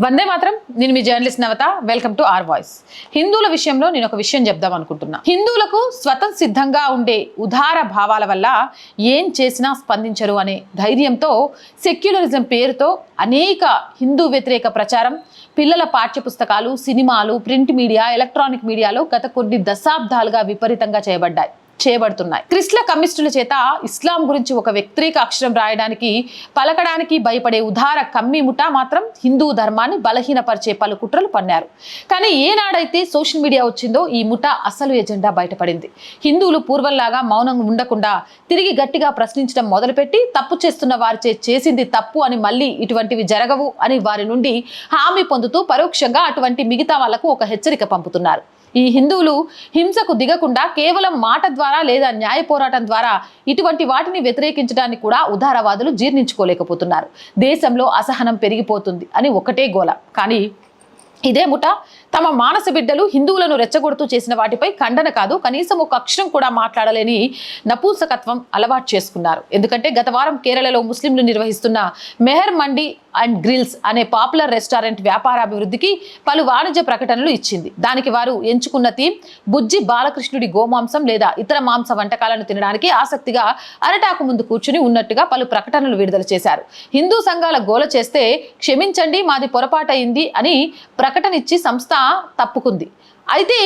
వందే మాత్రం. నేను మీ journalist Navata. Welcome to R voice. హిందువుల విషయంలో నేను ఒక విషయం చెప్దాం అనుకుంటున్నా. హిందువులకు స్వతసిద్ధంగా ఉండే ఉదార భావాల వల్ల ఏం చేసినా స్పందించరు అనే ధైర్యంతో సెక్యులరిజం పేరుతో అనేక హిందూ వ్యతిరేక ప్రచారం, పిల్లల పాఠ్య పుస్తకాలు, సినిమాలు, ప్రింట్ మీడియా, ఎలక్ట్రానిక్ మీడియాలో గత కొన్ని దశాబ్దాలుగా విపరీతంగా చేయబడుతున్నాయి. క్రిస్ల కమ్యూనిస్టుల చేత ఇస్లాం గురించి ఒక వ్యతిరేక అక్షరం రాయడానికి, పలకడానికి భయపడే ఉదార కమ్మి ముఠా మాత్రం హిందూ ధర్మాన్ని బలహీనపరిచే పలు కుట్రలు పన్నారు. కానీ ఏనాడైతే సోషల్ మీడియా వచ్చిందో ఈ ముఠా అసలు ఎజెండా బయటపడింది. హిందువులు పూర్వంలాగా మౌనం ఉండకుండా తిరిగి గట్టిగా ప్రశ్నించడం మొదలుపెట్టి, తప్పు చేస్తున్న వారిచే చేసింది తప్పు అని, మళ్ళీ ఇటువంటివి జరగవు అని వారి నుండి హామీ పొందుతూ పరోక్షంగా అటువంటి మిగతా వాళ్లకు ఒక హెచ్చరిక పంపుతున్నారు. ఈ హిందువులు హింసకు దిగకుండా కేవలం మాట ద్వారా లేదా న్యాయ పోరాటం ద్వారా ఇటువంటి వాటిని వ్యతిరేకించడానికి కూడా ఉదారవాదులు జీర్ణించుకోలేకపోతున్నారు. దేశంలో అసహనం పెరిగిపోతుంది అని ఒకటే గోల. కానీ ఇదే ముఠా తమ మానస బిడ్డలు హిందువులను రెచ్చగొడుతూ చేసిన వాటిపై ఖండన కాదు, కనీసం ఒక అక్షరం కూడా మాట్లాడలేని నపూంసకత్వం అలవాటు చేసుకున్నారు. ఎందుకంటే గత వారం కేరళలో ముస్లింలు నిర్వహిస్తున్న మెహర్ మండి అండ్ గ్రిల్స్ అనే పాపులర్ రెస్టారెంట్ వ్యాపారాభివృద్ధికి పలు వాణిజ్య ప్రకటనలు ఇచ్చింది. దానికి వారు ఎంచుకున్న థీమ్ బుజ్జి బాలకృష్ణుడి గోమాంసం లేదా ఇతర మాంస వంటకాలను తినడానికి ఆసక్తిగా అరటాకు ముందు కూర్చుని ఉన్నట్టుగా పలు ప్రకటనలు విడుదల చేశారు. హిందూ సంఘాల గోల చేస్తే క్షమించండి, మాది పొరపాటయింది అని ప్రకటన ఇచ్చి సంస్థ తప్పుకుంది. అయితే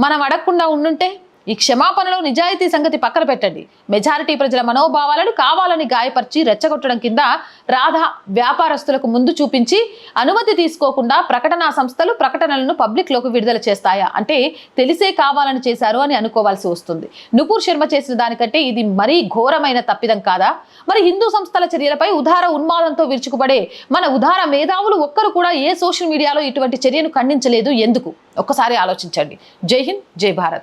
మనం అడగకుండా ఉండుంటే? ఈ క్షమాపణలో నిజాయితీ సంగతి పక్కన పెట్టండి. మెజారిటీ ప్రజల మనోభావాలను కావాలని గాయపరిచి రెచ్చగొట్టడం కింద రాధా వ్యాపారస్తులకు ముందు చూపించి అనుమతి తీసుకోకుండా ప్రకటనా సంస్థలు ప్రకటనలను పబ్లిక్లోకి విడుదల చేస్తాయా అంటే తెలిసే కావాలని చేశారు అని అనుకోవాల్సి వస్తుంది. నుపూర్ శర్మ చేసిన దానికంటే ఇది మరీ ఘోరమైన తప్పిదం కాదా? మరి హిందూ సంస్థల చర్యలపై ఉదార ఉన్మాదంతో విరుచుకుపడే మన ఉదార మేధావులు ఒక్కరు కూడా ఏ సోషల్ మీడియాలో ఇటువంటి చర్యను ఖండించలేదు ఎందుకు? ఒక్కసారి ఆలోచించండి. జై హింద్, జై భారత్.